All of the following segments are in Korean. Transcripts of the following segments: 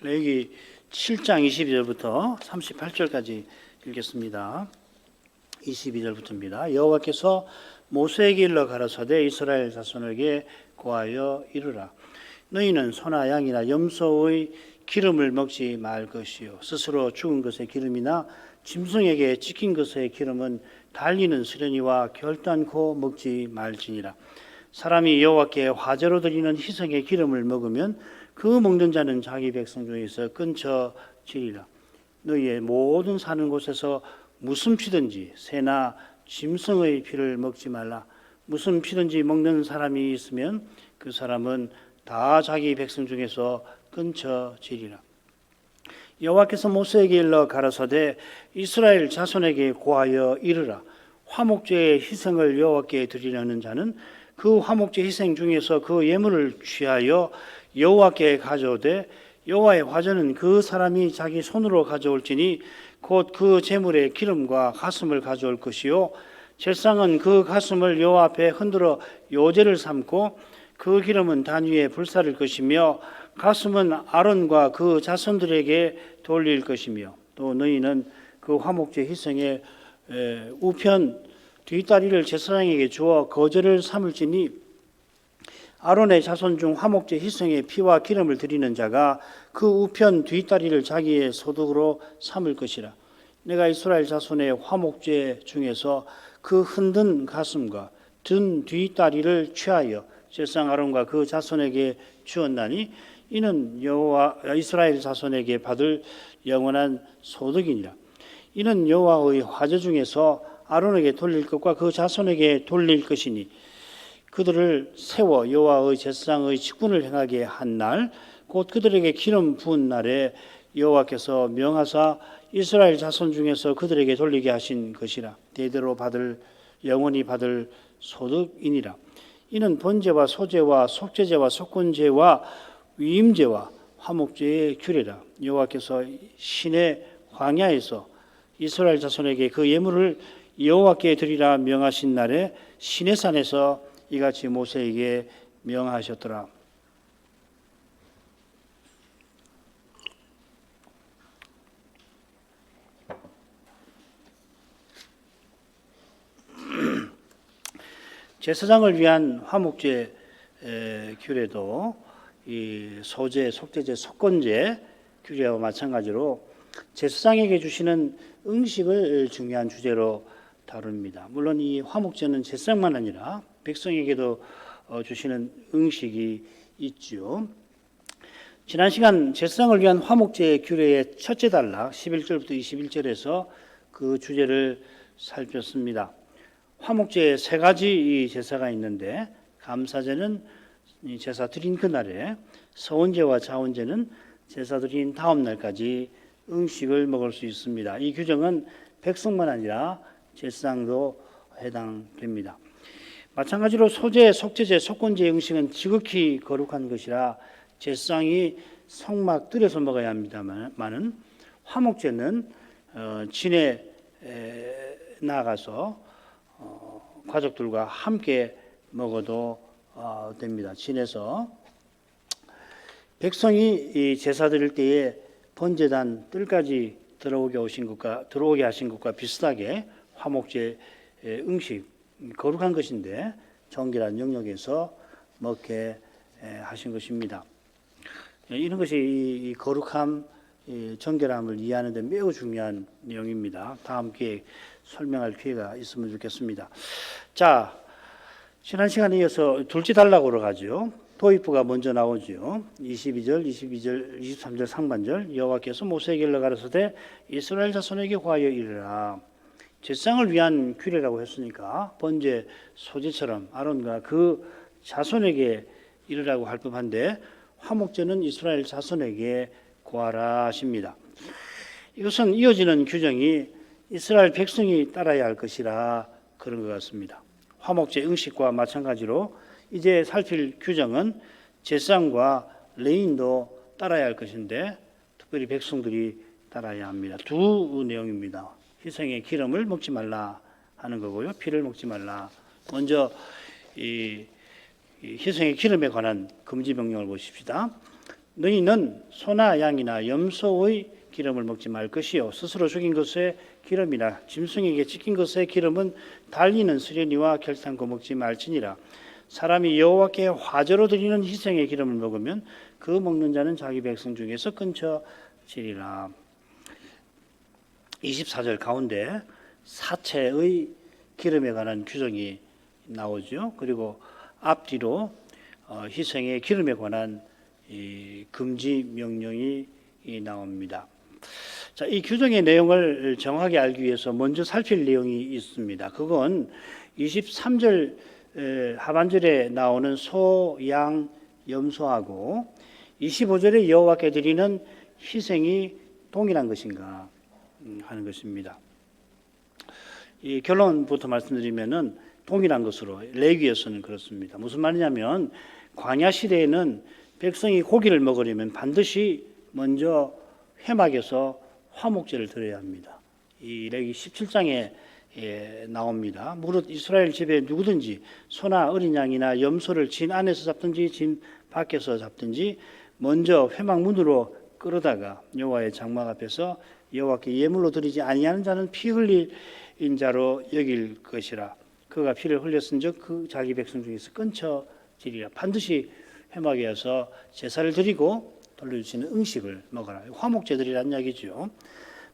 레위기 7장 22절부터 38절까지 읽겠습니다. 22절부터입니다. 여호와께서 모세에게 일러 가라사대 이스라엘 자손에게 고하여 이르라. 너희는 소나 양이나 염소의 기름을 먹지 말 것이요 스스로 죽은 것의 기름이나 짐승에게 찍힌 것의 기름은 달리는 수련이와 결단코 먹지 말지니라. 사람이 여호와께 화제로 드리는 희생의 기름을 먹으면 그 먹는 자는 자기 백성 중에서 끊쳐지리라. 너희의 모든 사는 곳에서 무슨 피든지 새나 짐승의 피를 먹지 말라. 무슨 피든지 먹는 사람이 있으면 그 사람은 다 자기 백성 중에서 끊쳐지리라. 여호와께서 모세에게 일러 가라사대 이스라엘 자손에게 고하여 이르라. 화목제의 희생을 여호와께 드리려는 자는 그 화목제 희생 중에서 그 예물을 취하여 여호와께 가져오되 여호와의 화제는 그 사람이 자기 손으로 가져올지니 곧 그 제물의 기름과 가슴을 가져올 것이요 제사장은 그 가슴을 여호와 앞에 흔들어 요제를 삼고 그 기름은 단 위에 불사를 것이며 가슴은 아론과 그 자손들에게 돌릴 것이며 또 너희는 그 화목제 희생의 우편 뒷다리를 제사장에게 주어 거제를 삼을지니 아론의 자손 중 화목제 희생의 피와 기름을 드리는 자가 그 우편 뒷다리를 자기의 소득으로 삼을 것이라. 내가 이스라엘 자손의 화목제 중에서 그 흔든 가슴과 든 뒷다리를 취하여 제사장 아론과 그 자손에게 주었나니 이는 여호와 이스라엘 자손에게 받을 영원한 소득이니라. 이는 여호와의 화제 중에서 아론에게 돌릴 것과 그 자손에게 돌릴 것이니 그들을 세워 여호와의 제사장의 직분을 행하게 한 날 곧 그들에게 기름 부은 날에 여호와께서 명하사 이스라엘 자손 중에서 그들에게 돌리게 하신 것이라. 대대로 받을 영원히 받을 소득이니라. 이는 번제와 소제와 속죄제와 속건제와 위임제와 화목제의 규례라. 여호와께서 시내 광야에서 이스라엘 자손에게 그 예물을 여호와께 드리라 명하신 날에 시내산에서 이같이 모세에게 명하셨더라. 제사장을 위한 화목제 규례도 이 소제, 속죄제, 속건제 규례와 마찬가지로 제사장에게 주시는 응식을 중요한 주제로 다룹니다. 물론 이 화목제는 제사장만 아니라 백성에게도 주시는 응식이 있죠. 지난 시간 제사장을 위한 화목제 규례의 첫째 단락 11절부터 21절에서 그 주제를 살폈습니다. 화목제에 세 가지 제사가 있는데 감사제는 제사 드린 그날에, 서원제와 자원제는 제사 드린 다음 날까지 음식을 먹을 수 있습니다. 이 규정은 백성만 아니라 제사장도 해당됩니다. 마찬가지로 소제, 속죄제, 속건제의 음식은 지극히 거룩한 것이라 제사장이 성막들에서 먹어야 합니다만은 화목제는 진에 나가서 가족들과 함께 먹어도 됩니다. 진에서 백성이 이 제사 드릴 때에 번제단 뜰까지 들어오게 하신 것과 비슷하게 화목제 음식 거룩한 것인데 정결한 영역에서 먹게 하신 것입니다. 이런 것이 이 거룩함, 정결함을 이해하는 데 매우 중요한 내용입니다. 다음 기회에 설명할 기회가 있으면 좋겠습니다. 자, 지난 시간에 이어서 둘째 단락으로 가죠. 도입부가 먼저 나오죠. 22절, 23절 상반절. 여호와께서 모세에게 일러 가라사대 이스라엘 자손에게 고하여 이르라. 제사장을 위한 규례라고 했으니까 번제, 소제처럼 아론과 그 자손에게 이르라고 할 법한데 화목제는 이스라엘 자손에게 고하라 하십니다. 이것은 이어지는 규정이 이스라엘 백성이 따라야 할 것이라 그런 것 같습니다. 화목제 응식과 마찬가지로 이제 살필 규정은 제사장과 레위인도 따라야 할 것인데 특별히 백성들이 따라야 합니다. 두 내용입니다. 희생의 기름을 먹지 말라 하는 거고요. 피를 먹지 말라. 먼저 이 희생의 기름에 관한 금지 명령을 보십시다. 너희는 소나 양이나 염소의 기름을 먹지 말 것이요 스스로 죽인 것의 기름이나 짐승에게 찢긴 것의 기름은 달리는 수련이와 결탄코 먹지 말지니라. 사람이 여호와께 화제로 드리는 희생의 기름을 먹으면 그 먹는 자는 자기 백성 중에서 끊쳐지리라. 24절 가운데 사체의 기름에 관한 규정이 나오죠. 그리고 앞뒤로 희생의 기름에 관한 이 금지 명령이 나옵니다. 자, 이 규정의 내용을 정확하게 알기 위해서 먼저 살필 내용이 있습니다. 그건 23절 하반절에 나오는 소, 양, 염소하고 25절에 여호와께 드리는 희생이 동일한 것인가 하는 것입니다. 이 결론부터 말씀드리면은 동일한 것으로 레위기에서는 그렇습니다. 무슨 말이냐면 광야 시대에는 백성이 고기를 먹으려면 반드시 먼저 회막에서 화목제를 드려야 합니다. 이 레위기 17장에 나옵니다. 무릇 이스라엘 집에 누구든지 소나 어린 양이나 염소를 진 안에서 잡든지 진 밖에서 잡든지 먼저 회막 문으로 끌어다가 여호와의 장막 앞에서 여호와께 예물로 드리지 아니하는 자는 피 흘린 자로 여길 것이라. 그가 피를 흘렸은즉 그 자기 백성 중에서 끊쳐지리라. 반드시 회막에 와서 제사를 드리고 돌려주시는 음식을 먹어라. 화목제들이란 이야기죠.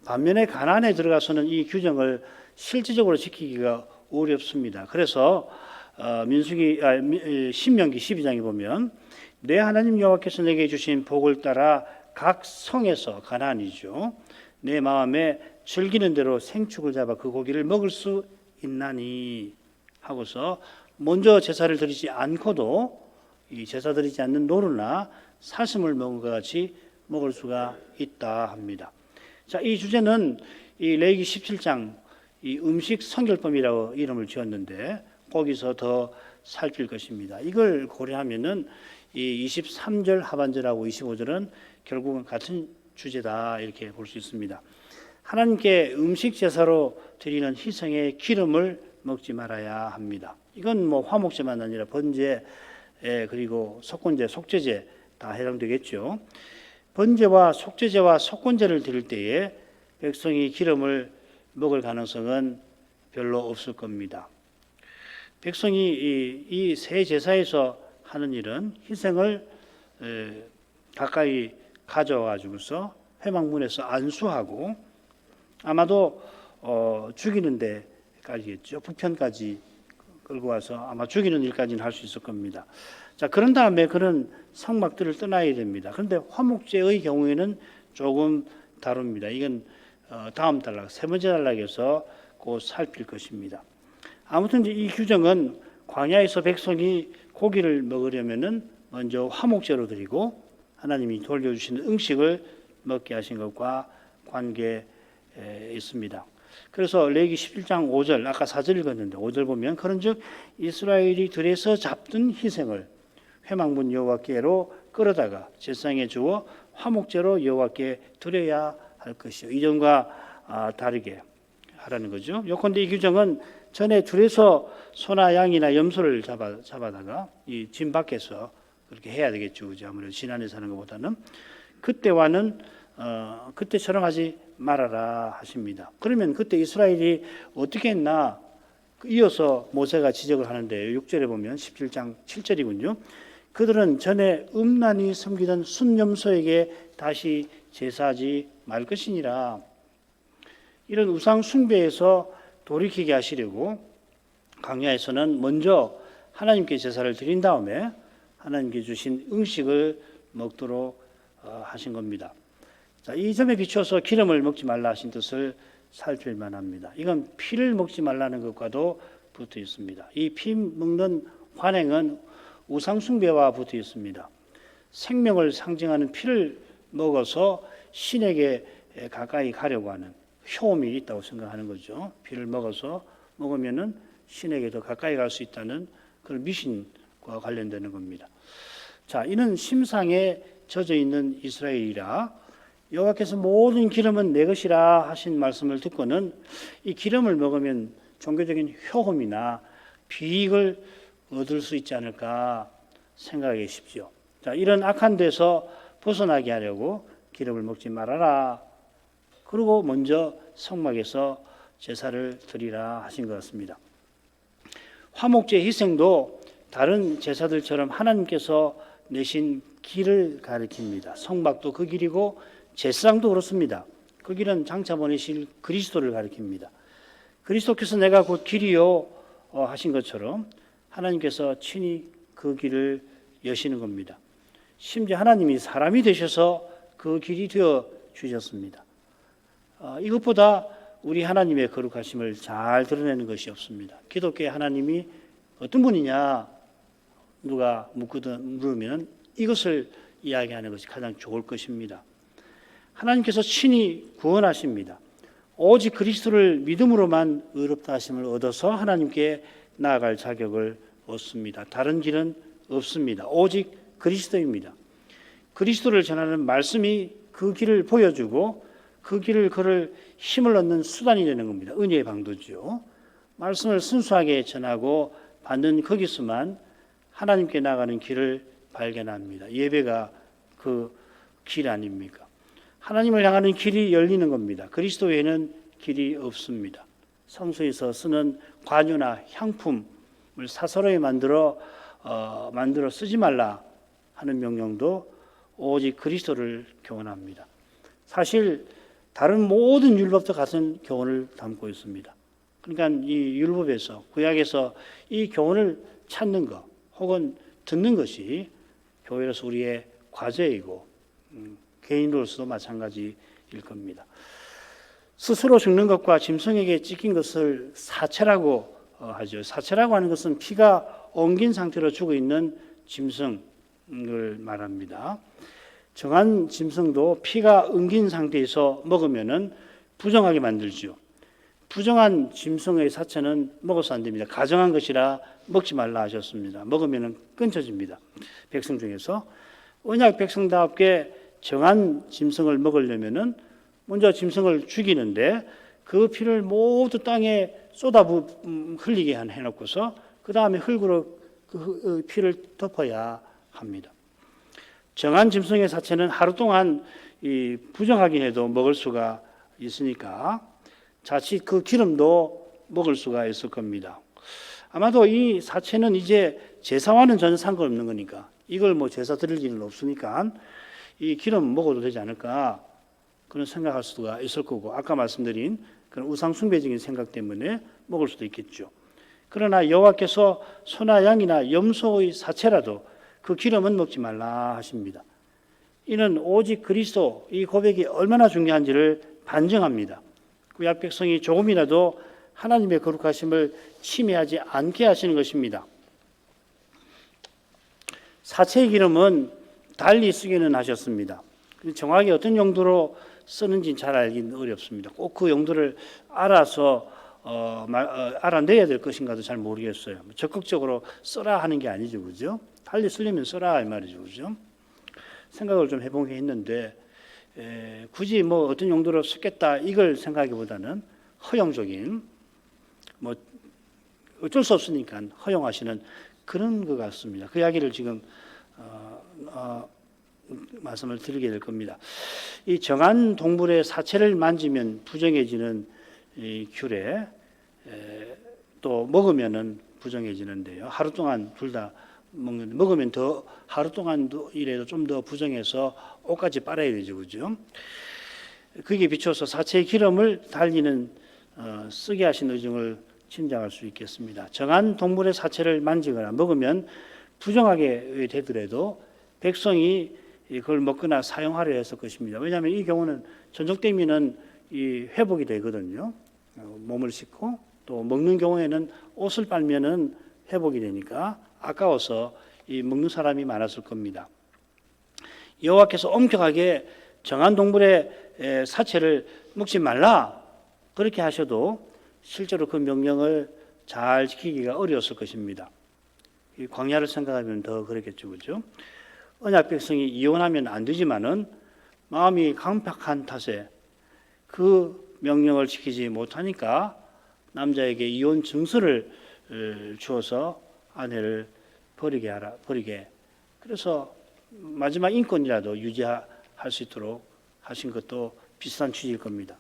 반면에 가나안에 들어가서는 이 규정을 실질적으로 지키기가 어렵습니다. 그래서 신명기 12장에 보면 내 하나님 여호와께서 내게 주신 복을 따라 각 성에서 가나안이죠. 내 마음에 즐기는 대로 생축을 잡아 그 고기를 먹을 수 있나니 하고서 먼저 제사를 드리지 않고도 이 제사 드리지 않는 노루나 사슴을 먹은 것 같이 먹을 수가 있다 합니다. 자, 이 주제는 이 레위기 17장 이 음식 성결법이라고 이름을 지었는데 거기서 더 살필 것입니다. 이걸 고려하면은 이 23절 하반절하고 25절은 결국은 같은 주제다 이렇게 볼 수 있습니다. 하나님께 음식 제사로 드리는 희생의 기름을 먹지 말아야 합니다. 이건 뭐 화목제만 아니라 번제 그리고 속건제, 속죄제 다 해당되겠죠. 번제와 속죄제와 속건제를 드릴 때에 백성이 기름을 먹을 가능성은 별로 없을 겁니다. 백성이 이 세 제사에서 하는 일은 희생을 가까이 가져와가지고서 회막문에서 안수하고 아마도 죽이는 데까지겠죠. 북편까지 끌고 와서 아마 죽이는 일까지는 할 수 있을 겁니다. 자, 그런 다음에 그런 성막들을 떠나야 됩니다. 그런데 화목제의 경우에는 조금 다릅니다. 이건 다음 단락, 세 번째 단락에서 곧 살필 것입니다. 아무튼 이 규정은 광야에서 백성이 고기를 먹으려면은 먼저 화목제로 드리고 하나님이 돌려주시는 음식을 먹게 하신 것과 관계 있습니다. 그래서 레위기 11장 5절 아까 4절 읽었는데 5절 보면 그런즉 이스라엘이 들에서 잡든 희생을 회막문 여호와께로 끌어다가 제사장에 주어 화목제로 여호와께 드려야 할 것이요. 이전과 다르게 하라는 거죠. 요컨대 이 규정은 전에 들에서 소나 양이나 염소를 잡아다가 이 진 밖에서 그렇게 해야 되겠죠. 그죠? 아무래도 진 안에 사는 것보다는 그때와는 그때처럼 하지 말아라 하십니다. 그러면 그때 이스라엘이 어떻게 했나 이어서 모세가 지적을 하는데 6절에 보면 17장 7절이군요. 그들은 전에 음란히 섬기던 순염소에게 다시 제사하지 말 것이니라. 이런 우상 숭배에서 돌이키게 하시려고 광야에서는 먼저 하나님께 제사를 드린 다음에 하나님께 주신 음식을 먹도록 하신 겁니다. 자, 이 점에 비춰서 기름을 먹지 말라 하신 뜻을 살필 만합니다. 이건 피를 먹지 말라는 것과도 붙어 있습니다. 이 피 먹는 관행은 우상 숭배와 붙어 있습니다. 생명을 상징하는 피를 먹어서 신에게 가까이 가려고 하는 효험이 있다고 생각하는 거죠. 피를 먹으면은 신에게 더 가까이 갈 수 있다는 그런 미신과 관련되는 겁니다. 자, 이는 심상에 젖어 있는 이스라엘이라 여호와께서 모든 기름은 내 것이라 하신 말씀을 듣고는 이 기름을 먹으면 종교적인 효험이나 비익을 얻을 수 있지 않을까 생각하기 쉽죠. 자, 이런 악한 데서 벗어나게 하려고 기름을 먹지 말아라. 그리고 먼저 성막에서 제사를 드리라 하신 것 같습니다. 화목제 희생도 다른 제사들처럼 하나님께서 내신 길을 가리킵니다. 성막도 그 길이고 제사장도 그렇습니다. 그 길은 장차 보내실 그리스도를 가리킵니다. 그리스도께서 내가 곧 길이요 하신 것처럼 하나님께서 친히 그 길을 여시는 겁니다. 심지어 하나님이 사람이 되셔서 그 길이 되어 주셨습니다. 이것보다 우리 하나님의 거룩하심을 잘 드러내는 것이 없습니다. 기독교의 하나님이 어떤 분이냐 누가 물으면 이것을 이야기하는 것이 가장 좋을 것입니다. 하나님께서 친히 구원하십니다. 오직 그리스도를 믿음으로만 의롭다 하심을 얻어서 하나님께 나아갈 자격을 얻습니다. 다른 길은 없습니다. 오직 그리스도입니다. 그리스도를 전하는 말씀이 그 길을 보여주고 그 길을 걸을 힘을 얻는 수단이 되는 겁니다. 은혜의 방도죠. 말씀을 순수하게 전하고 받는 거기서만 하나님께 나가는 길을 발견합니다. 예배가 그 길 아닙니까? 하나님을 향하는 길이 열리는 겁니다. 그리스도 외에는 길이 없습니다. 성서에서 쓰는 관유나 향품을 사서로이 만들어 쓰지 말라 하는 명령도 오직 그리스도를 교훈합니다. 사실 다른 모든 율법도 같은 교훈을 담고 있습니다. 그러니까 이 율법에서 구약에서 이 교훈을 찾는 것 혹은 듣는 것이 교회로서 우리의 과제이고 개인으로서도 마찬가지일 겁니다. 스스로 죽는 것과 짐승에게 찢긴 것을 사체라고 하죠. 사체라고 하는 것은 피가 엉긴 상태로 죽어 있는 짐승을 말합니다. 정한 짐승도 피가 엉긴 상태에서 먹으면은 부정하게 만들죠. 부정한 짐승의 사체는 먹어서 안 됩니다. 가정한 것이라 먹지 말라 하셨습니다. 먹으면은 끊쳐집니다. 백성 중에서 언약 백성답게 정한 짐승을 먹으려면은 먼저 짐승을 죽이는데 그 피를 모두 땅에 흘리게 해놓고서 그 다음에 흙으로 그 피를 덮어야 합니다. 정한 짐승의 사체는 하루 동안 부정하긴 해도 먹을 수가 있으니까 자칫 그 기름도 먹을 수가 있을 겁니다. 아마도 이 사체는 이제 제사와는 전혀 상관없는 거니까 이걸 뭐 제사 드릴 일은 없으니까 이 기름 먹어도 되지 않을까 그런 생각할 수가 있을 거고 아까 말씀드린 그런 우상 숭배적인 생각 때문에 먹을 수도 있겠죠. 그러나 여호와께서 소나 양이나 염소의 사체라도 그 기름은 먹지 말라 하십니다. 이는 오직 그리스도 이 고백이 얼마나 중요한지를 반증합니다. 구약 백성이 조금이라도 하나님의 거룩하심을 침해하지 않게 하시는 것입니다. 사체의 기름은 달리 쓰기는 하셨습니다. 정확히 어떤 용도로 쓰는지는 잘 알기는 어렵습니다. 꼭 그 용도를 알아서 알아내야 될 것인가도 잘 모르겠어요. 적극적으로 써라 하는 게 아니죠, 그죠? 달리 쓰려면 써라 이 말이죠, 그죠? 생각을 좀 해보게 했는데 굳이 뭐 어떤 용도로 쓰겠다 이걸 생각하기보다는 허용적인 뭐 어쩔 수 없으니까 허용하시는 그런 것 같습니다. 그 이야기를 지금 말씀을 드리게 될 겁니다. 이 정한 동물의 사체를 만지면 부정해지는 이 규례 또 먹으면은 부정해지는데요. 하루 동안 둘 다 먹으면 더 하루 동안 이래도 좀 더 부정해서 옷까지 빨아야 되죠, 그죠? 거기에 비춰서 사체의 기름을 달리는 쓰게 하신 의중을 짐작할 수 있겠습니다. 정한 동물의 사체를 만지거나 먹으면 부정하게 되더라도 백성이 그걸 먹거나 사용하려 했을 것입니다. 왜냐하면 이 경우는 전적되면은 이 회복이 되거든요. 몸을 씻고 또 먹는 경우에는 옷을 빨면은 회복이 되니까 아까워서 이 먹는 사람이 많았을 겁니다. 여호와께서 엄격하게 정한 동물의 사체를 먹지 말라 그렇게 하셔도 실제로 그 명령을 잘 지키기가 어려웠을 것입니다. 이 광야를 생각하면 더 그렇겠죠, 그렇죠? 언약 백성이 이혼하면 안 되지만은 마음이 강팍한 탓에 그 명령을 지키지 못하니까 남자에게 이혼 증서를 주어서 아내를 버리게. 그래서 마지막 인권이라도 유지할 수 있도록 하신 것도 비슷한 취지일 겁니다.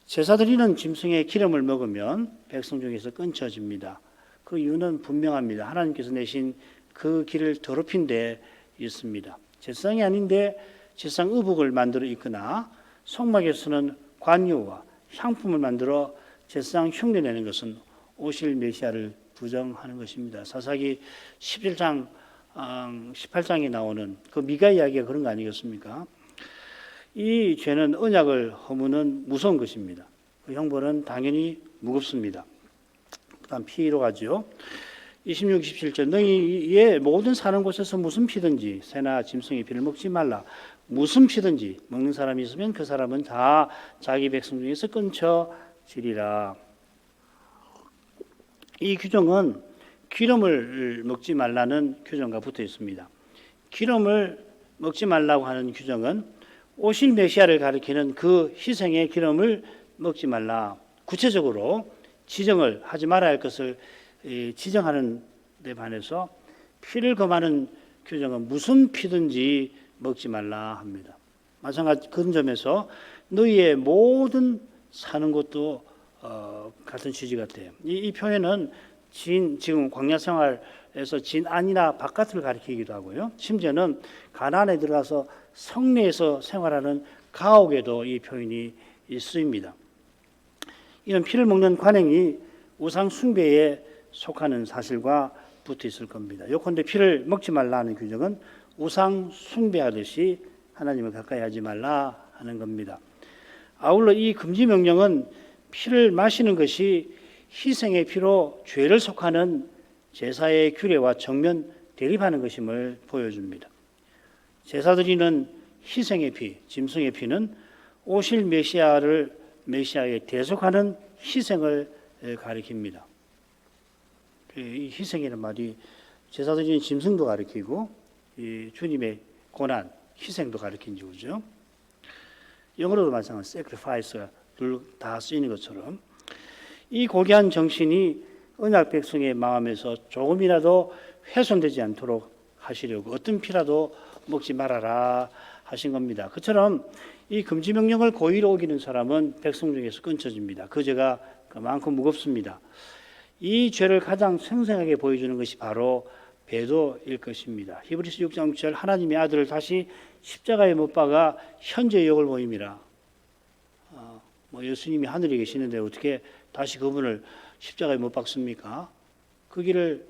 제사 드리는 짐승의 기름을 먹으면 백성 중에서 끊쳐집니다. 그 이유는 분명합니다. 하나님께서 내신 그 길을 더럽힌 데 있습니다. 제사장이 아닌데 제사장 의복을 만들어 입거나 성막에서는 관유와 향품을 만들어 제사장 흉내내는 것은 오실 메시아를 부정하는 것입니다. 사사기 11장 18장에 나오는 그 미가 이야기가 그런 거 아니겠습니까? 이 죄는 언약을 허무는 무서운 것입니다. 그 형벌은 당연히 무겁습니다. 그 다음 피로 가죠. 26, 27절 너희의 모든 사는 곳에서 무슨 피든지 새나 짐승의 피를 먹지 말라. 무슨 피든지 먹는 사람이 있으면 그 사람은 다 자기 백성 중에서 끊쳐지리라. 이 규정은 기름을 먹지 말라는 규정과 붙어 있습니다. 기름을 먹지 말라고 하는 규정은 오실 메시아를 가리키는 그 희생의 기름을 먹지 말라. 구체적으로 지정을 하지 말아야 할 것을 지정하는 데 반해서 피를 금하는 규정은 무슨 피든지 먹지 말라 합니다. 마찬가지 그런 점에서 너희의 모든 사는 것도 같은 취지 같아요. 이 표현은 지금 광야 생활에서 진 안이나 바깥을 가리키기도 하고요. 심지어는 가나안에 들어가서 성내에서 생활하는 가옥에도 이 표현이 쓰입니다. 이런 피를 먹는 관행이 우상 숭배에 속하는 사실과 붙어 있을 겁니다. 요컨대 피를 먹지 말라는 규정은 우상 숭배하듯이 하나님을 가까이 하지 말라 하는 겁니다. 아울러 이 금지 명령은 피를 마시는 것이 희생의 피로 죄를 속하는 제사의 규례와 정면 대립하는 것임을 보여줍니다. 제사 드리는 희생의 피, 짐승의 피는 오실 메시아에 대속하는 희생을 가리킵니다. 이 희생이라는 말이 제사 드리는 짐승도 가리키고 이 주님의 고난, 희생도 가리킨지 그죠? 영어로도 마찬가지 sacrifice가 다 쓰이는 것처럼 이 고귀한 정신이 언약 백성의 마음에서 조금이라도 훼손되지 않도록 하시려고 어떤 피라도 먹지 말아라 하신 겁니다. 그처럼 이 금지 명령을 고의로 어기는 사람은 백성 중에서 끊쳐집니다. 그 죄가 그만큼 무겁습니다. 이 죄를 가장 생생하게 보여주는 것이 바로 배도일 것입니다. 히브리서 6장 6절 하나님의 아들을 다시 십자가에 못 박아 현재 역을 보임이라. 예수님이 하늘에 계시는데 어떻게 다시 그분을 십자가에 못 박습니까? 그 길을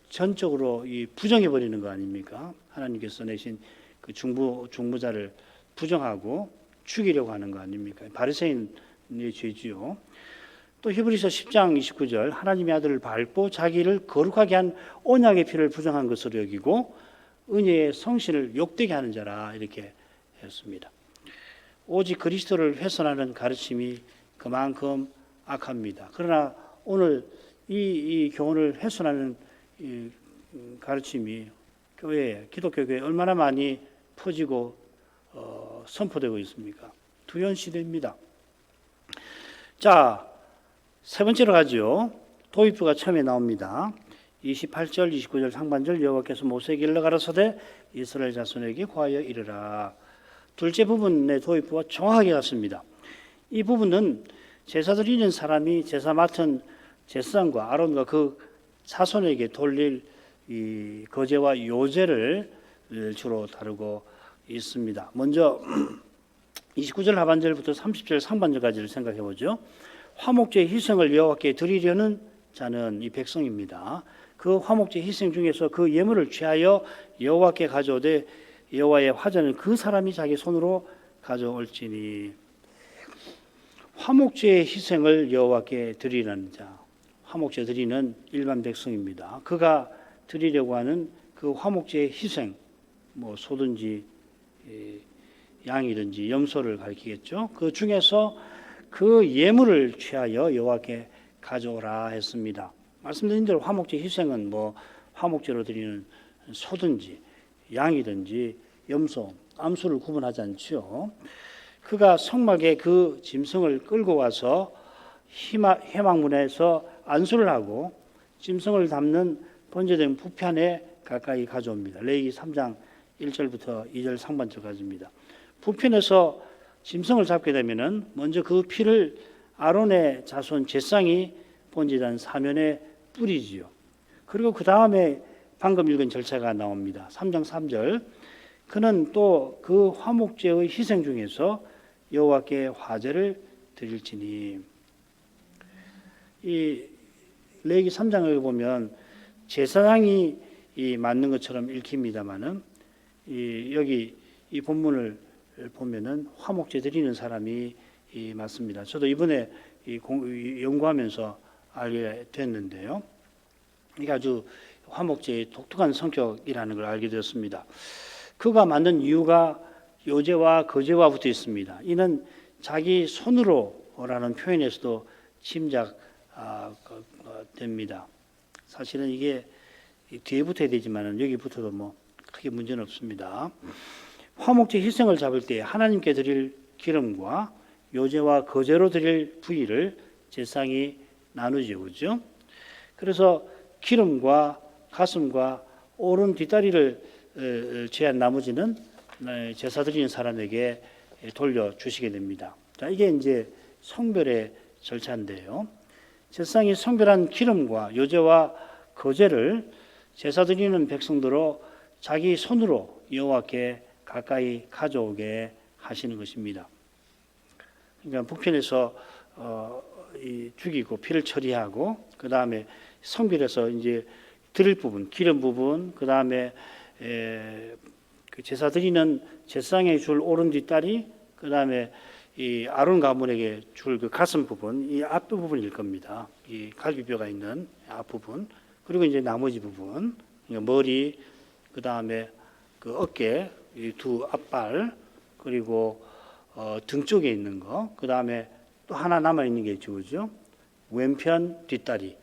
전적으로 부정해 버리는 거 아닙니까? 하나님께서 내신 그 중보자를 부정하고 죽이려고 하는 거 아닙니까? 바리새인의 죄지요. 또 히브리서 10장 29절 하나님의 아들을 밟고 자기를 거룩하게 한 언약의 피를 부정한 것으로 여기고 은혜의 성신을 욕되게 하는 자라 이렇게 했습니다. 오직 그리스도를 훼손하는 가르침이 그만큼 악합니다. 그러나 오늘 이 교훈을 훼손하는 이 가르침이 기독교 교회에 얼마나 많이 퍼지고 선포되고 있습니까? 두현시대입니다. 자, 세 번째로 가죠. 도입부가 처음에 나옵니다. 28절, 29절 상반절 여호와께서 모세에게 일러 가라사대 이스라엘 자손에게 고하여 이르라. 둘째 부분의 도입부가 정확하게 같습니다. 이 부분은 제사 드리는 사람이 제사 맡은 제사장과 아론과 그 자손에게 돌릴 이 거제와 요제를 주로 다루고 있습니다. 먼저 29절 하반절부터 30절 상반절까지를 생각해 보죠. 화목제 희생을 여호와께 드리려는 자는 이 백성입니다. 그 화목제 희생 중에서 그 예물을 취하여 여호와께 가져오되 여호와의 화전은 그 사람이 자기 손으로 가져올지니. 화목제의 희생을 여호와께 드리는 자, 화목제 드리는 일반 백성입니다. 그가 드리려고 하는 그 화목제의 희생, 소든지 양이든지 염소를 가리키겠죠. 그 중에서 그 예물을 취하여 여호와께 가져오라 했습니다. 말씀드린 대로 화목제 희생은 화목제로 드리는 소든지 양이든지 염소, 암소를 구분하지 않죠. 그가 성막에 그 짐승을 끌고 와서 회막문에서 안수를 하고 짐승을 담는 번제된 부편에 가까이 가져옵니다. 레위기 3장 1절부터 2절 상반절까지입니다. 부편에서 짐승을 잡게 되면은 먼저 그 피를 아론의 자손 제사장이 번제단 사면에 뿌리지요. 그리고 그 다음에 방금 읽은 절차가 나옵니다. 3장 3절. 그는 또 그 화목제의 희생 중에서 여호와께 화제를 드릴지니. 이 레위기 3장을 보면 제사장이 맞는 것처럼 읽힙니다만은 여기 이 본문을 보면은 화목제 드리는 사람이 맞습니다. 저도 이번에 연구하면서 알게 됐는데요. 이게 아주 화목제의 독특한 성격이라는 걸 알게 되었습니다. 그가 만든 이유가 요제와 거제와 붙어 있습니다. 이는 자기 손으로라는 표현에서도 짐작됩니다. 사실은 이게 뒤에 붙어야 되지만 여기 붙어도 뭐 크게 문제는 없습니다. 화목제 희생을 잡을 때 하나님께 드릴 기름과 요제와 거제로 드릴 부위를 제사장이 나누죠, 그렇죠? 그래서 기름과 가슴과 오른 뒷다리를 제한 나머지는 제사 드리는 사람에게 돌려주시게 됩니다. 자, 이게 이제 성별의 절차인데요. 제사장이 성별한 기름과 요제와 거제를 제사 드리는 백성들로 자기 손으로 여호와께 가까이 가져오게 하시는 것입니다. 그러니까 북편에서 죽이고 피를 처리하고 그 다음에 성별에서 이제 드릴 부분, 기름 부분, 그 다음에 그 제사 드리는 제사장에 줄 오른 뒷다리, 그 다음에 이 아론 가문에게 줄 그 가슴 부분, 이 앞부분일 겁니다. 이 갈비뼈가 있는 앞부분, 그리고 이제 나머지 부분, 그러니까 머리, 그 다음에 그 어깨, 이 두 앞발, 그리고 등 쪽에 있는 거, 그 다음에 또 하나 남아 있는 게 있죠, 그죠? 왼편 뒷다리.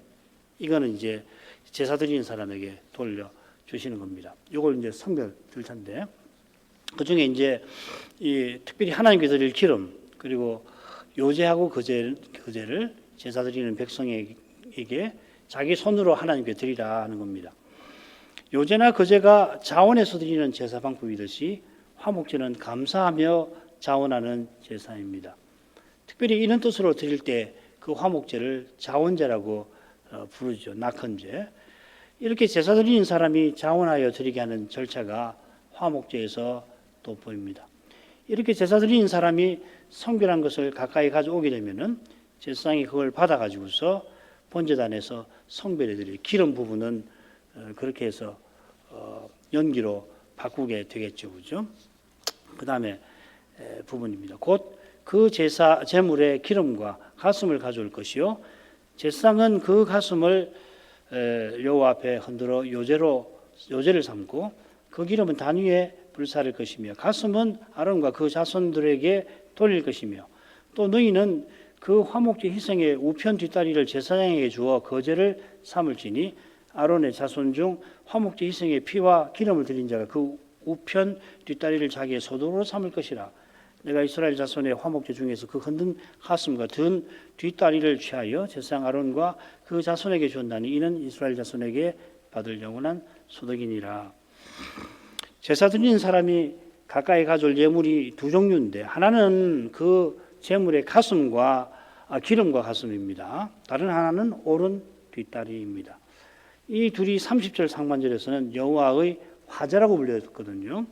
이거는 이제 제사 드리는 사람에게 돌려 주시는 겁니다. 이걸 이제 성별 절차인데, 그 중에 이제 이 특별히 하나님께 드릴 기름, 그리고 요제하고 거제를 제사 드리는 백성에게 자기 손으로 하나님께 드리라 하는 겁니다. 요제나 거제가 자원해서 드리는 제사 방법이듯이 화목제는 감사하며 자원하는 제사입니다. 특별히 이런 뜻으로 드릴 때 그 화목제를 자원제라고 부르죠. 낙헌제. 이렇게 제사 드리는 사람이 자원하여 드리게 하는 절차가 화목제에서 돋보입니다. 이렇게 제사 드리는 사람이 성별한 것을 가까이 가져오게 되면은 제사장이 그걸 받아가지고서 번제단에서 성별해 드릴 기름 부분은 그렇게 해서 연기로 바꾸게 되겠죠, 그죠? 그 다음에 부분입니다. 곧 그 제사 제물의 기름과 가슴을 가져올 것이요, 제사장은 그 가슴을 여호와 앞에 흔들어 요제를 삼고 그 기름은 단 위에 불사를 것이며 가슴은 아론과 그 자손들에게 돌릴 것이며 또 너희는 그 화목제 희생의 우편 뒷다리를 제사장에게 주어 거제를 삼을지니 아론의 자손 중 화목제 희생의 피와 기름을 드린 자가 그 우편 뒷다리를 자기의 소도로 삼을 것이라. 내가 이스라엘 자손의 화목제 중에서 그 흔든 가슴과 든 뒷다리를 취하여 제사장 아론과 그 자손에게 주었나니 이는 이스라엘 자손에게 받을 영원한 소득이니라. 제사 드리는 사람이 가까이 가져올 예물이 두 종류인데, 하나는 그 제물의 가슴과 기름과 가슴입니다. 다른 하나는 오른 뒷다리입니다. 이 둘이 30절 상반절에서는 여호와의 화제라고 불렸거든요.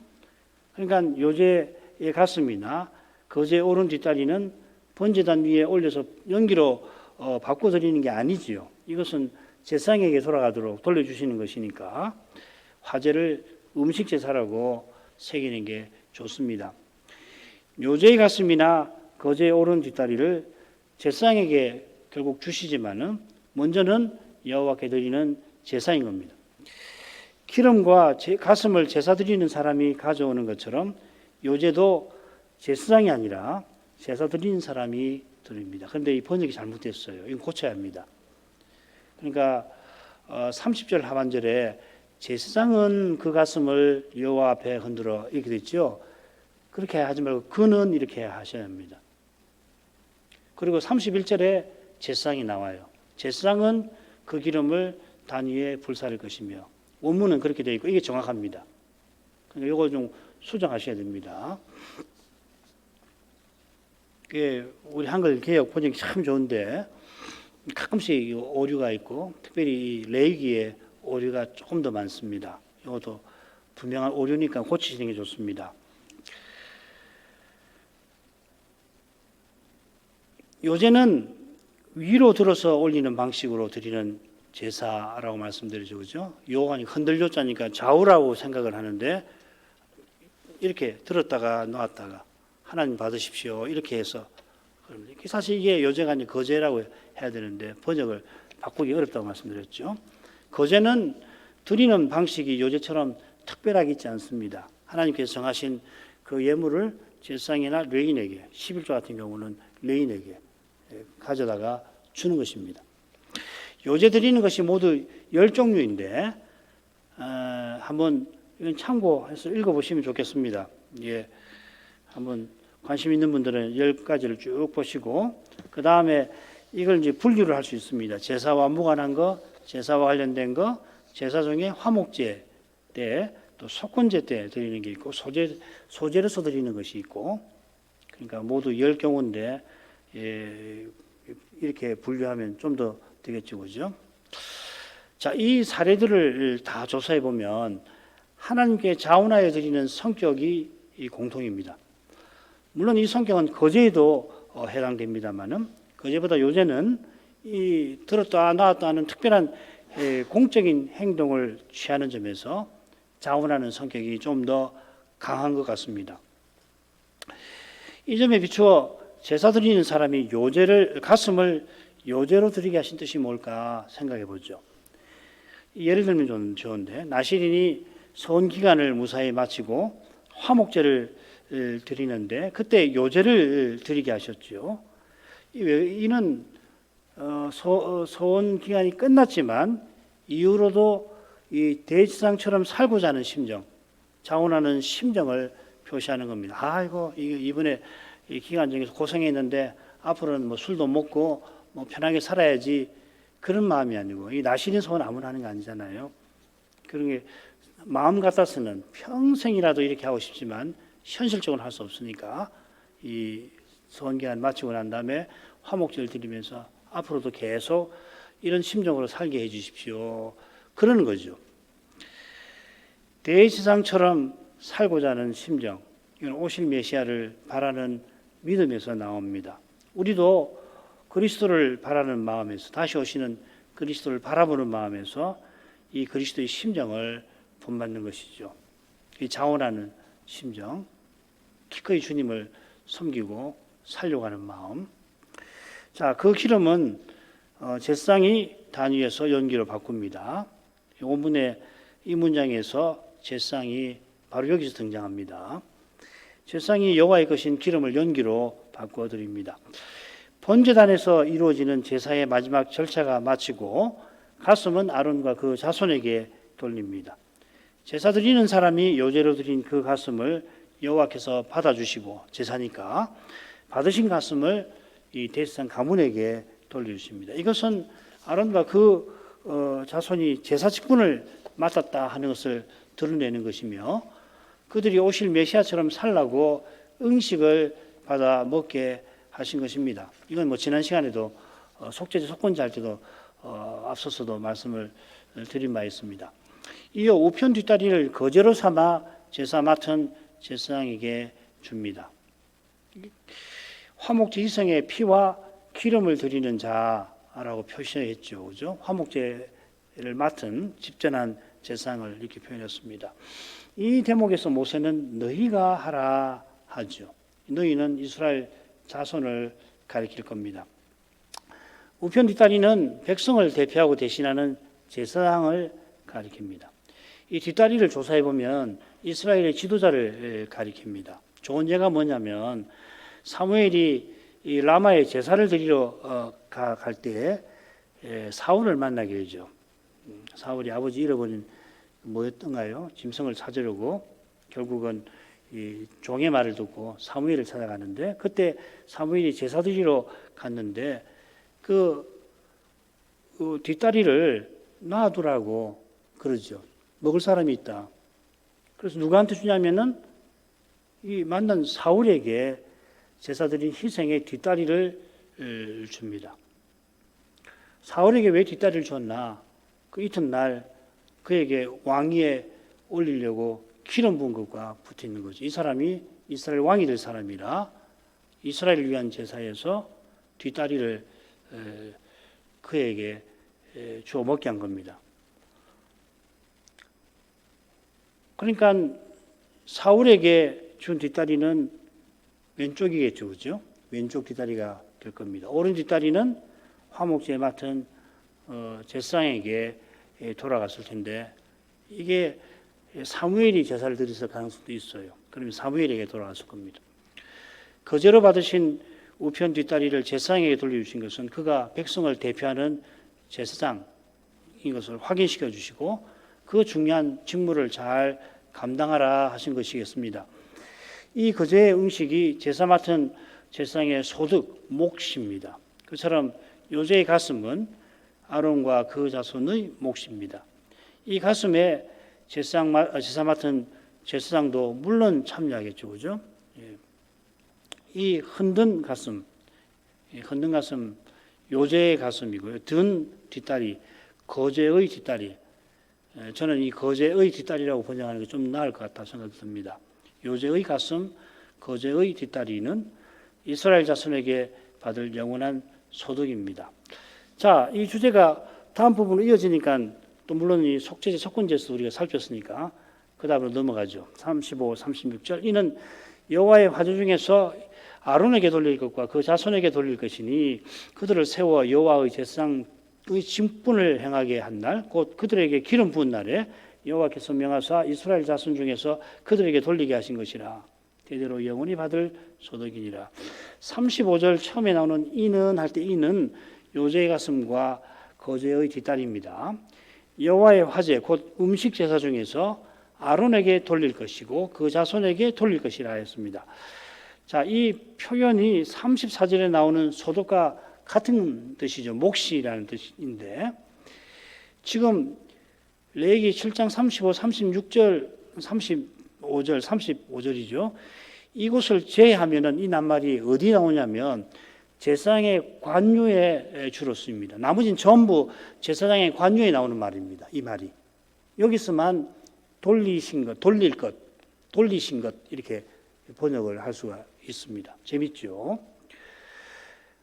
그러니까 요제의 가슴이나 거제의 오른 뒷다리는 번제단 위에 올려서 연기로 바꿔 드리는 게 아니지요. 이것은 제사장에게 돌아가도록 돌려주시는 것이니까 화제를 음식 제사라고 새기는 게 좋습니다. 요제의 가슴이나 거제의 오른 뒷다리를 제사장에게 결국 주시지만은 먼저는 여호와께 드리는 제사인 겁니다. 기름과 가슴을 제사 드리는 사람이 가져오는 것처럼 요제도 제사장이 아니라 제사 드리는 사람이 드립니다. 그런데 이 번역이 잘못됐어요. 이건 고쳐야 합니다. 그러니까 30절 하반절에 제사장은 그 가슴을 여호와 앞에 흔들어 이렇게 됐죠. 그렇게 하지 말고 그는 이렇게 하셔야 합니다. 그리고 31절에 제사장이 나와요. 제사장은 그 기름을 단 위에 불사를 것이며, 원문은 그렇게 되어 있고 이게 정확합니다. 그러니까 이거 좀 수정하셔야 됩니다. 우리 한글 개역 번역이 참 좋은데 가끔씩 오류가 있고 특별히 레위기에 오류가 조금 더 많습니다. 이것도 분명한 오류니까 고치시는 게 좋습니다. 요새는 위로 들어서 올리는 방식으로 드리는 제사라고 말씀드리죠. 그죠? 요한이 흔들렸자니까 좌우라고 생각을 하는데 이렇게 들었다가 놓았다가 하나님 받으십시오. 이렇게 해서 사실 이게 요제가 아니라 거제라고 해야 되는데 번역을 바꾸기 어렵다고 말씀드렸죠. 거제는 드리는 방식이 요제처럼 특별하게 있지 않습니다. 하나님께서 정하신 그 예물을 제사장이나 레인에게 11조 같은 경우는 레인에게 가져다가 주는 것입니다. 요제 드리는 것이 모두 10종류인데 한번 이건 참고해서 읽어보시면 좋겠습니다. 예, 한번 관심 있는 분들은 10가지를 쭉 보시고 그 다음에 이걸 이제 분류를 할 수 있습니다. 제사와 무관한 거, 제사와 관련된 거, 제사 중에 화목제 때 또 속건제 때 드리는 게 있고 소제로서 드리는 것이 있고 그러니까 모두 10경우인데 이렇게 분류하면 좀 더 되겠죠, 그죠? 자, 이 사례들을 다 조사해 보면 하나님께 자원하여 드리는 성격이 공통입니다. 물론 이 성격은 거제에도 해당됩니다만은 거제보다 요새는 이 들었다 놨다 하는 특별한 공적인 행동을 취하는 점에서 자원하는 성격이 좀 더 강한 것 같습니다. 이 점에 비추어 제사 드리는 사람이 가슴을 요제로 드리게 하신 뜻이 뭘까 생각해 보죠. 예를 들면 좀 좋은데 나실인이 선 기간을 무사히 마치고 화목제를 드리는데 그때 요제를 드리게 하셨죠. 이는 소원 기간이 끝났지만 이후로도 이 대지상처럼 살고자 하는 심정, 자원하는 심정을 표시하는 겁니다. 아이고 이번에 이 기간 중에서 고생했는데 앞으로는 뭐 술도 먹고 뭐 편하게 살아야지 그런 마음이 아니고 이 나시린 소원 아무나 하는 게 아니잖아요. 그런 게 마음 같아서는 평생이라도 이렇게 하고 싶지만 현실적으로 할 수 없으니까 이 소원 기간 마치고 난 다음에 화목제를 드리면서 앞으로도 계속 이런 심정으로 살게 해 주십시오. 그러는 거죠. 대제사장처럼 살고자 하는 심정, 이건 오실 메시아를 바라는 믿음에서 나옵니다. 우리도 그리스도를 바라는 마음에서 다시 오시는 그리스도를 바라보는 마음에서 이 그리스도의 심정을 본받는 것이죠. 이 자원하는 심정, 기꺼이 주님을 섬기고 살려고 하는 마음. 자, 그 기름은 제사장이 단위에서 연기로 바꿉니다. 본문의 이 문장에서 제사장이 바로 여기서 등장합니다. 제사장이 여호와의 것인 기름을 연기로 바꾸어 드립니다. 번제단에서 이루어지는 제사의 마지막 절차가 마치고 가슴은 아론과 그 자손에게 돌립니다. 제사 드리는 사람이 요제로 드린 그 가슴을 여호와께서 받아주시고 제사니까 받으신 가슴을 이 대제사장 가문에게 돌려주십니다. 이것은 아론과 그 자손이 제사 직분을 맡았다 하는 것을 드러내는 것이며 그들이 오실 메시아처럼 살라고 응식을 받아 먹게 하신 것입니다. 이건 뭐 지난 시간에도 속죄제 속건제 할 때도 앞서서도 말씀을 드린 바 있습니다. 이어 우편 뒷다리를 거제로 삼아 제사 맡은 제사장에게 줍니다. 화목제 희생의 피와 기름을 드리는 자라고 표시했죠. 그죠? 화목제를 맡은 집전한 제사장을 이렇게 표현했습니다. 이 대목에서 모세는 너희가 하라 하죠. 너희는 이스라엘 자손을 가리킬 겁니다. 우편 뒷다리는 백성을 대표하고 대신하는 제사장을 가리킵니다. 이 뒷다리를 조사해 보면 이스라엘의 지도자를 가리킵니다. 좋은 예가 뭐냐면 사무엘이 이 라마에 제사를 드리러 갈 때 사울을 만나게 되죠. 사울이 아버지 잃어버린 뭐였던가요? 짐승을 찾으려고 결국은 이 종의 말을 듣고 사무엘을 찾아가는데 그때 사무엘이 제사 드리러 갔는데 그 뒷다리를 놔두라고 그러죠. 먹을 사람이 있다. 그래서 누구한테 주냐면은 이 만난 사울에게 제사드린 희생의 뒷다리를 줍니다. 사울에게 왜 뒷다리를 줬나? 그 이튿날 그에게 왕위에 올리려고 기름 부은 것과 붙어 있는 거죠. 이 사람이 이스라엘 왕이 될 사람이라 이스라엘을 위한 제사에서 뒷다리를 그에게 주어 먹게 한 겁니다. 그러니까 사울에게 준 뒷다리는 왼쪽이겠죠, 그죠? 왼쪽 뒷다리가 될 겁니다. 오른 뒷다리는 화목제에 맡은 제사장에게 돌아갔을 텐데 이게 사무엘이 제사를 드렸을 가능성도 있어요. 그러면 사무엘에게 돌아갔을 겁니다. 거제로 받으신 우편 뒷다리를 제사장에게 돌려주신 것은 그가 백성을 대표하는 제사장인 것을 확인시켜 주시고 그 중요한 직무를 잘 감당하라 하신 것이겠습니다. 이 거제의 음식이 제사 맡은 제사장의 소득, 몫입니다. 그처럼 요제의 가슴은 아론과 그 자손의 몫입니다. 이 가슴에 제사 맡은 제사장도 물론 참여하겠죠, 그죠? 이 흔든 가슴 요제의 가슴이고요. 든 뒷다리, 거제의 뒷다리. 저는 이 거제의 뒷다리라고 번역하는 게 좀 나을 것 같다 생각이 듭니다. 요제의 가슴, 거제의 뒷다리는 이스라엘 자손에게 받을 영원한 소득입니다. 자, 이 주제가 다음 부분으로 이어지니까 또 물론 이 속죄제, 속건제에서 우리가 살폈으니까 그 다음으로 넘어가죠. 35, 36절. 이는 여호와의 화제 중에서 아론에게 돌릴 것과 그 자손에게 돌릴 것이니 그들을 세워 여호와의 제사장의 직분을 행하게 한 날, 곧 그들에게 기름 부은 날에 여호와께서 명하사 이스라엘 자손 중에서 그들에게 돌리게 하신 것이라. 대대로 영원히 받을 소득이니라. 35절 처음에 나오는 이는 할 때 이는 요제의 가슴과 거제의 뒷다리입니다. 여호와의 화제 곧 음식 제사 중에서 아론에게 돌릴 것이고 그 자손에게 돌릴 것이라 했습니다. 자, 이 표현이 34절에 나오는 소득과 같은 뜻이죠. 몫이라는 뜻인데 지금 레위기 7장 35, 36절, 35절, 35절이죠. 이곳을 제외하면은 이 낱말이 어디 나오냐면 제사장의 관유에 주로 쓰입니다. 나머지는 전부 제사장의 관유에 나오는 말입니다. 이 말이 여기서만 돌리신 것, 돌릴 것, 돌리신 것 이렇게 번역을 할 수가 있습니다. 재밌죠?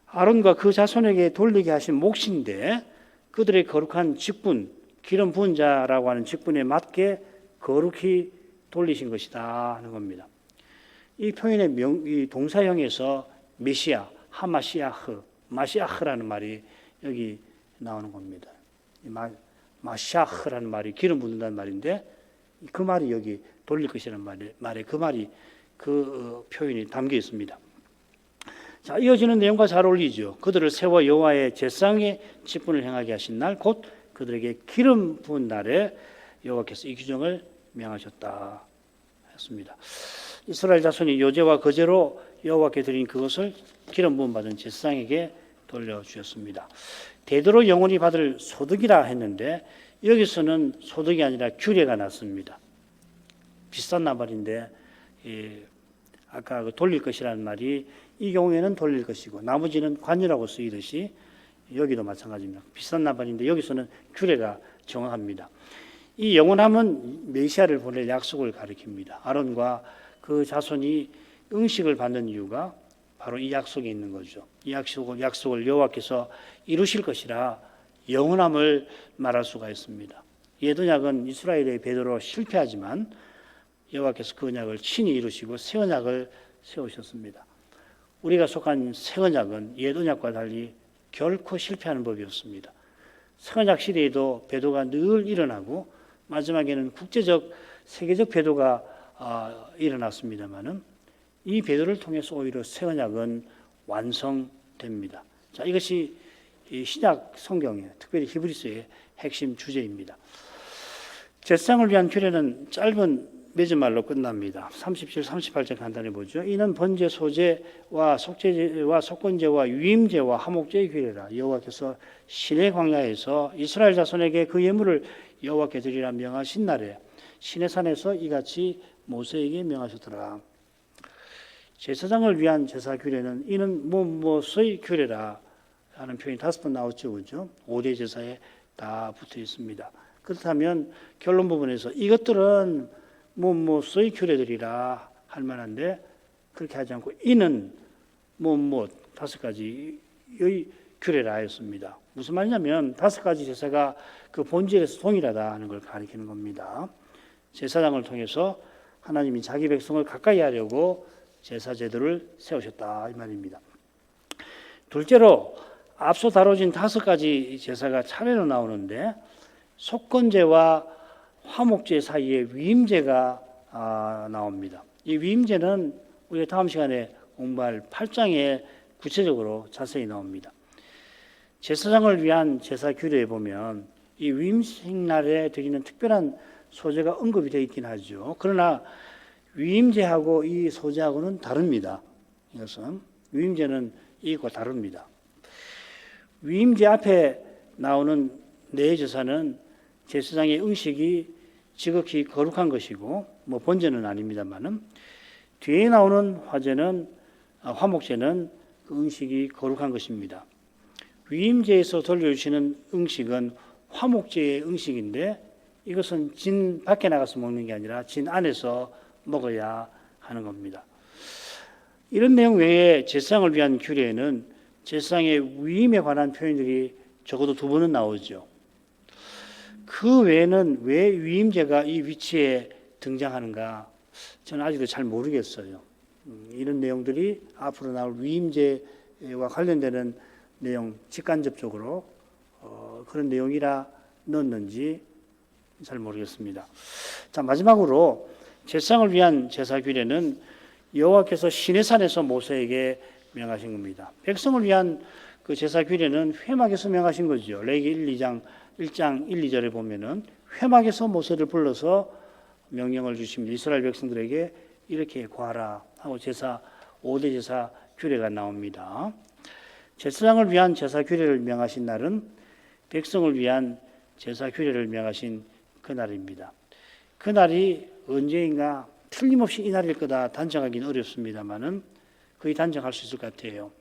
아론과 그 자손에게 돌리게 하신 몫인데 그들의 거룩한 직분, 기름 부은 자라고 하는 직분에 맞게 거룩히 돌리신 것이다 하는 겁니다. 이 표현의 이 동사형에서 메시아, 하마시아흐, 마시아흐라는 말이 여기 나오는 겁니다. 마시아흐라는 말이 기름 붓는다는 말인데 그 말이 여기 돌릴 것이라는 말에 그 말이 그 표현이 담겨 있습니다. 자, 이어지는 내용과 잘 어울리죠. 그들을 세워 여호와의 제사장의 직분을 행하게 하신 날, 곧 그들에게 기름 부은 날에 여호와께서 이 규정을 명하셨다 했습니다. 이스라엘 자손이 요제와 거제로 여호와께 드린 그것을 기름 부음 받은 제사장에게 돌려주셨습니다. 대대로 영원히 받을 소득이라 했는데 여기서는 소득이 아니라 규례가 났습니다. 비싼 나발인데 아까 그 돌릴 것이라는 말이 이 경우에는 돌릴 것이고 나머지는 관유라고 쓰이듯이 여기도 마찬가지입니다. 비싼 나발인데 여기서는 규례가 정확합니다. 이 영원함은 메시아를 보낼 약속을 가리킵니다. 아론과 그 자손이 응식을 받는 이유가 바로 이 약속에 있는 거죠. 이 약속을 여호와께서 이루실 것이라 영원함을 말할 수가 있습니다. 옛 언약은 이스라엘의 배도로 실패하지만 여호와께서 그 언약을 친히 이루시고 새 언약을 세우셨습니다. 우리가 속한 새 언약은 옛 언약과 달리 결코 실패하는 법이 없습니다. 새 언약 시대에도 배도가 늘 일어나고 마지막에는 국제적 세계적 배도가 일어났습니다만은 이 배도를 통해서 오히려 새 언약은 완성됩니다. 자, 이것이 신약 성경의 특별히 히브리서의 핵심 주제입니다. 제사장을 위한 규례는 짧은 맺은말로 끝납니다. 37, 38절 간단히 보죠. 이는 번제, 소제와 속죄제와 속건제와 유임제와 화목제의 규례라. 여호와께서 시내 광야에서 이스라엘 자손에게 그 예물을 여호와께 드리라 명하신 날에 시내산에서 이같이 모세에게 명하셨더라. 제사장을 위한 제사 규례는 이는 무엇의 규례라 하는 표현이 5번 나왔죠. 그죠? 5대 제사에 다 붙어 있습니다. 그렇다면 결론 부분에서 이것들은 무엇의 규례들이라 할 만한데 그렇게 하지 않고 이는 5가지의 규례라 하였습니다. 무슨 말이냐면 5가지 제사가 그 본질에서 동일하다 하는 걸 가리키는 겁니다. 제사장을 통해서 하나님이 자기 백성을 가까이 하려고 제사 제도를 세우셨다 이 말입니다. 둘째로 앞서 다뤄진 5가지 제사가 차례로 나오는데 속건제와 화목제 사이에 위임제가 나옵니다. 이 위임제는 우리가 다음 시간에 공부할 8장에 구체적으로 자세히 나옵니다. 제사장을 위한 제사 규례에 보면 이 위임식날에 드리는 특별한 소제가 언급이 되어 있긴 하죠. 그러나 위임제하고 이 소제하고는 다릅니다. 이것은 위임제는 이것과 다릅니다. 위임제 앞에 나오는 네 제사는 제사장의 음식이 지극히 거룩한 것이고 번제는 아닙니다만은 뒤에 나오는 화목제는 그 음식이 거룩한 것입니다. 위임제에서 돌려주시는 음식은 화목제의 음식인데 이것은 진 밖에 나가서 먹는 게 아니라 진 안에서 먹어야 하는 겁니다. 이런 내용 외에 제사장을 위한 규례에는 제사장의 위임에 관한 표현들이 적어도 2번은 나오죠. 그 외에는 왜 위임제가 이 위치에 등장하는가 저는 아직도 잘 모르겠어요. 이런 내용들이 앞으로 나올 위임제와 관련되는 내용 직간접적으로 그런 내용이라 넣었는지 잘 모르겠습니다. 자, 마지막으로 제사장을 위한 제사 규례는 여호와께서 시내산에서 모세에게 명하신 겁니다. 백성을 위한 그 제사 규례는 회막에서 명하신 거죠. 레위기 1장 1, 2절에 보면은 회막에서 모세를 불러서 명령을 주십니다. 이스라엘 백성들에게 이렇게 구하라 하고 5대 제사 규례가 나옵니다. 제사장을 위한 제사 규례를 명하신 날은 백성을 위한 제사 규례를 명하신 그날입니다. 그날이 언제인가 틀림없이 이 날일 거다 단정하기는 어렵습니다만은 거의 단정할 수 있을 것 같아요.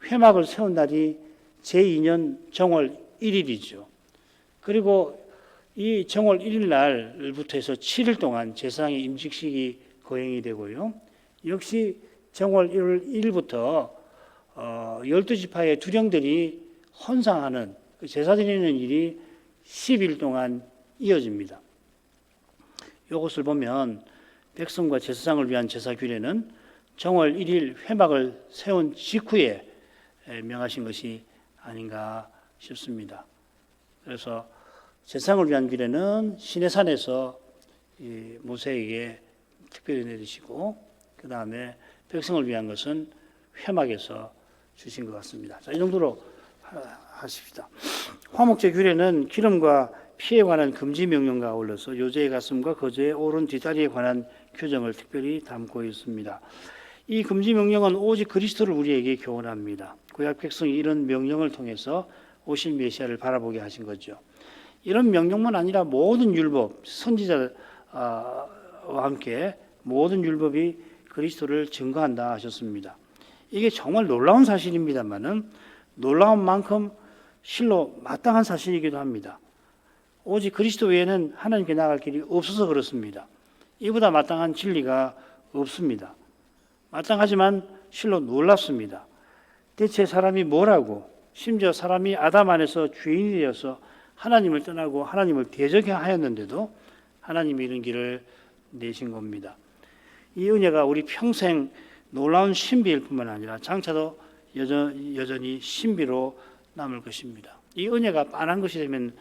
회막을 세운 날이 제2년 정월 1일이죠. 그리고 이 정월 1일 날부터 해서 7일 동안 제사장의 임직식이 거행이 되고요. 역시 정월 1일부터 12지파의 두령들이 헌상하는 제사 드리는 일이 10일 동안 이어집니다. 이것을 보면 백성과 제사장을 위한 제사 규례는 정월 1일 회막을 세운 직후에 명하신 것이 아닌가 싶습니다. 그래서 제사장을 위한 규례는 시내산에서 모세에게 특별히 내리시고 그 다음에 백성을 위한 것은 회막에서 주신 것 같습니다. 자, 이 정도로 하십시다. 화목제 규례는 기름과 피에 관한 금지 명령과 아울러서 요제의 가슴과 거제의 오른 뒷다리에 관한 규정을 특별히 담고 있습니다. 이 금지 명령은 오직 그리스도를 우리에게 교훈합니다. 구약 백성이 이런 명령을 통해서 오실 메시아를 바라보게 하신 거죠. 이런 명령만 아니라 모든 율법, 선지자와 함께 모든 율법이 그리스도를 증거한다 하셨습니다. 이게 정말 놀라운 사실입니다만은 놀라운 만큼 실로 마땅한 사실이기도 합니다. 오직 그리스도 외에는 하나님께 나갈 길이 없어서 그렇습니다. 이보다 마땅한 진리가 없습니다. 마땅하지만 실로 놀랍습니다. 대체 사람이 뭐라고 심지어 사람이 아담 안에서 죄인이 되어서 하나님을 떠나고 하나님을 대적하였는데도 하나님이 이런 길을 내신 겁니다. 이 은혜가 우리 평생 놀라운 신비일 뿐만 아니라 장차도 여전히 신비로 남을 것입니다. 이 은혜가 빤한 것이 되면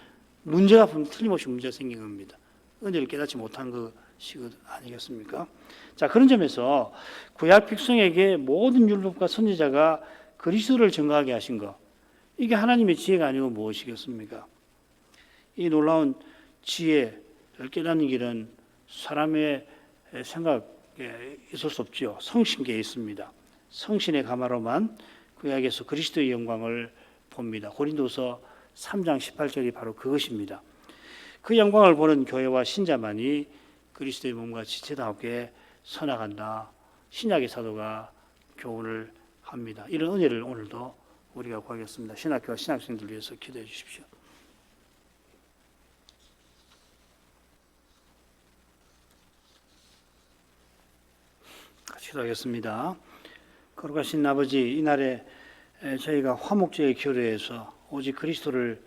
문제가 틀림없이 문제가 생긴 겁니다. 은혜를 깨닫지 못한 것이 아니겠습니까? 자, 그런 점에서 구약 백성에게 모든 율법과 선지자가 그리스도를 증거하게 하신 것, 이게 하나님의 지혜가 아니고 무엇이겠습니까? 이 놀라운 지혜를 깨닫는 길은 사람의 생각에 있을 수 없지요. 성신계에 있습니다. 성신의 가마로만 구약에서 그리스도의 영광을 봅니다. 고린도서 3장 18절이 바로 그것입니다. 그 영광을 보는 교회와 신자만이 그리스도의 몸과 지체다우게 서나간다. 신약의 사도가 교훈을 합니다. 이런 은혜를 오늘도 우리가 구하겠습니다. 신학교와 신학생들 위해서 기도해 주십시오. 같이 기도하겠습니다. 거룩하신 아버지, 이날에 저희가 화목제의 교례에서 오직 그리스도를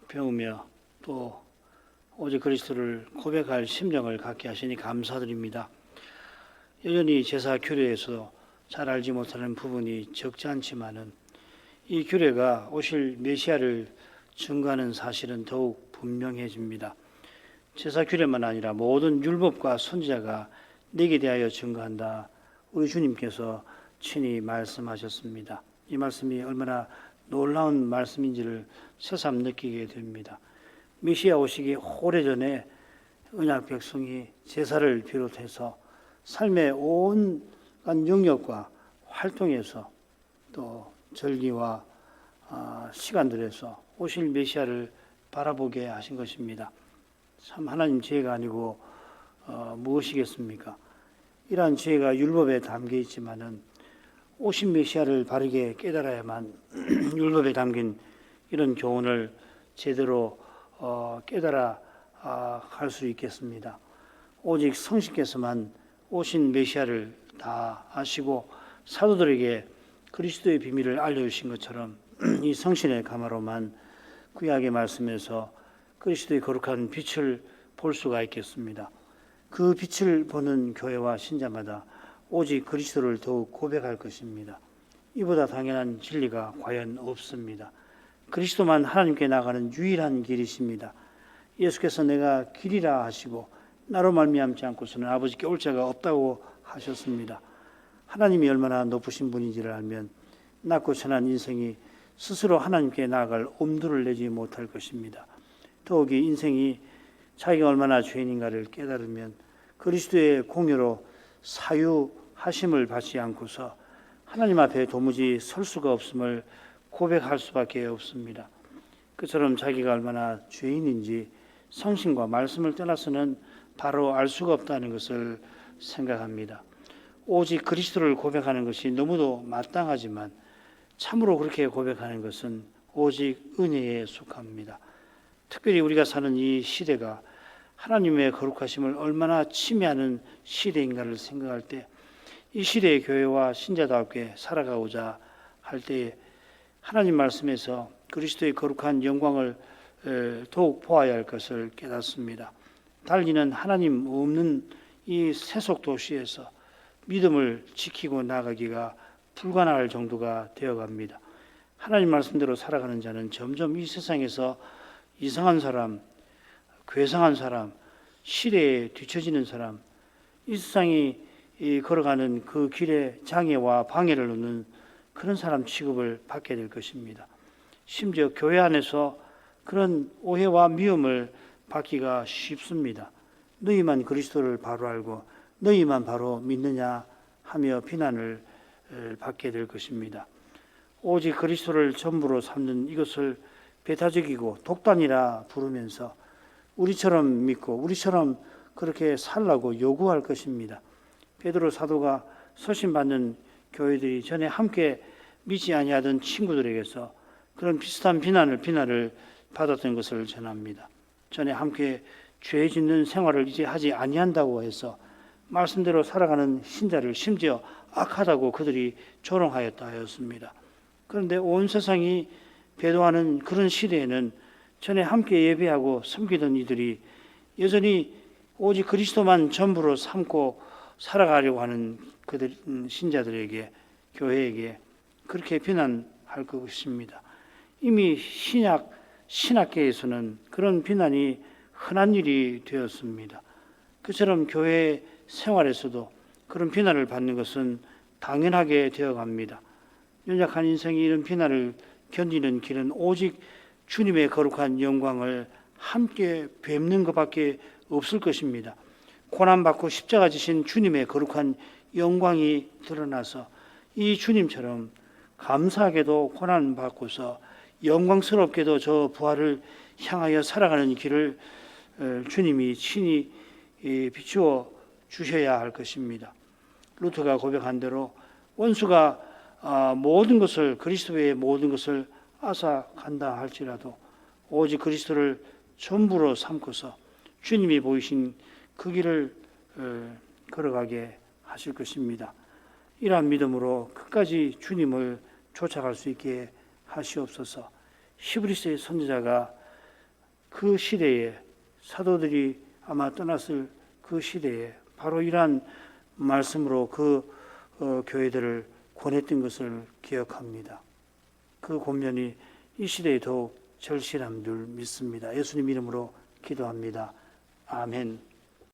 배우며 또 오직 그리스도를 고백할 심령을 갖게 하시니 감사드립니다. 여전히 제사 규례에서 잘 알지 못하는 부분이 적지 않지만은 이 규례가 오실 메시아를 증거하는 사실은 더욱 분명해집니다. 제사 규례만 아니라 모든 율법과 선지자가 내게 대하여 증거한다. 우리 주님께서 친히 말씀하셨습니다. 이 말씀이 얼마나 놀라운 말씀인지를 새삼 느끼게 됩니다. 메시아 오시기 오래전에 언약 백성이 제사를 비롯해서 삶의 온갖 영역과 활동에서 또 절기와 시간들에서 오실 메시아를 바라보게 하신 것입니다. 참 하나님 지혜가 아니고 무엇이겠습니까? 이러한 지혜가 율법에 담겨 있지만은 오신 메시아를 바르게 깨달아야만 율법에 담긴 이런 교훈을 제대로 깨달아 갈 수 있겠습니다. 오직 성신께서만 오신 메시아를 다 아시고 사도들에게 그리스도의 비밀을 알려주신 것처럼 이 성신의 가마로만 구약의 말씀에서 그리스도의 거룩한 빛을 볼 수가 있겠습니다. 그 빛을 보는 교회와 신자마다 오직 그리스도를 더욱 고백할 것입니다. 이보다 당연한 진리가 과연 없습니다. 그리스도만 하나님께 나가는 유일한 길이십니다. 예수께서 내가 길이라 하시고 나로 말미암지 않고서는 아버지께 올 자가 없다고 하셨습니다. 하나님이 얼마나 높으신 분인지를 알면 낮고 천한 인생이 스스로 하나님께 나아갈 엄두를 내지 못할 것입니다. 더욱이 인생이 자기가 얼마나 죄인인가를 깨달으면 그리스도의 공유로 사유하심을 받지 않고서 하나님 앞에 도무지 설 수가 없음을 고백할 수밖에 없습니다. 그처럼 자기가 얼마나 죄인인지 성신과 말씀을 떠나서는 바로 알 수가 없다는 것을 생각합니다. 오직 그리스도를 고백하는 것이 너무도 마땅하지만 참으로 그렇게 고백하는 것은 오직 은혜에 속합니다. 특별히 우리가 사는 이 시대가 하나님의 거룩하심을 얼마나 침해하는 시대인가를 생각할 때 이 시대의 교회와 신자답게 살아가고자 할 때에 하나님 말씀에서 그리스도의 거룩한 영광을 더욱 보아야 할 것을 깨닫습니다. 달리는 하나님 없는 이 세속 도시에서 믿음을 지키고 나가기가 불가능할 정도가 되어갑니다. 하나님 말씀대로 살아가는 자는 점점 이 세상에서 이상한 사람, 괴상한 사람, 시대에 뒤처지는 사람, 이 세상이 걸어가는 그 길에 장애와 방해를 놓는 그런 사람 취급을 받게 될 것입니다. 심지어 교회 안에서 그런 오해와 미움을 받기가 쉽습니다. 너희만 그리스도를 바로 알고 너희만 바로 믿느냐 하며 비난을 받게 될 것입니다. 오직 그리스도를 전부로 삼는 이것을 배타적이고 독단이라 부르면서 우리처럼 믿고 우리처럼 그렇게 살라고 요구할 것입니다. 베드로 사도가 서신받는 교회들이 전에 함께 믿지 아니하던 친구들에게서 그런 비슷한 비난을 받았던 것을 전합니다. 전에 함께 죄 짓는 생활을 이제 하지 아니한다고 해서 말씀대로 살아가는 신자를 심지어 악하다고 그들이 조롱하였다 하였습니다. 그런데 온 세상이 배도하는 그런 시대에는 전에 함께 예배하고 섬기던 이들이 여전히 오직 그리스도만 전부로 삼고 살아가려고 하는 그들 신자들에게 교회에게 그렇게 비난할 것입니다. 이미 신학계에서는 그런 비난이 흔한 일이 되었습니다. 그처럼 교회 생활에서도 그런 비난을 받는 것은 당연하게 되어갑니다. 연약한 인생이 이런 비난을 견디는 길은 오직 주님의 거룩한 영광을 함께 뵙는 것밖에 없을 것입니다. 고난받고 십자가 지신 주님의 거룩한 영광이 드러나서 이 주님처럼 감사하게도 고난받고서 영광스럽게도 저 부활을 향하여 살아가는 길을 주님이 친히 비추어 주셔야 할 것입니다. 루터가 고백한 대로 원수가 모든 것을 그리스도의 모든 것을 앗아간다 할지라도 오직 그리스도를 전부로 삼고서 주님이 보이신 그 길을 걸어가게 하실 것입니다. 이러한 믿음으로 끝까지 주님을 쫓아갈 수 있게 하시옵소서. 히브리서의 선지자가 그 시대에 사도들이 아마 떠났을 그 시대에 바로 이러한 말씀으로 그 교회들을 권했던 것을 기억합니다. 그 권면이 이 시대에 더욱 절실함 줄 믿습니다. 예수님 이름으로 기도합니다. 아멘.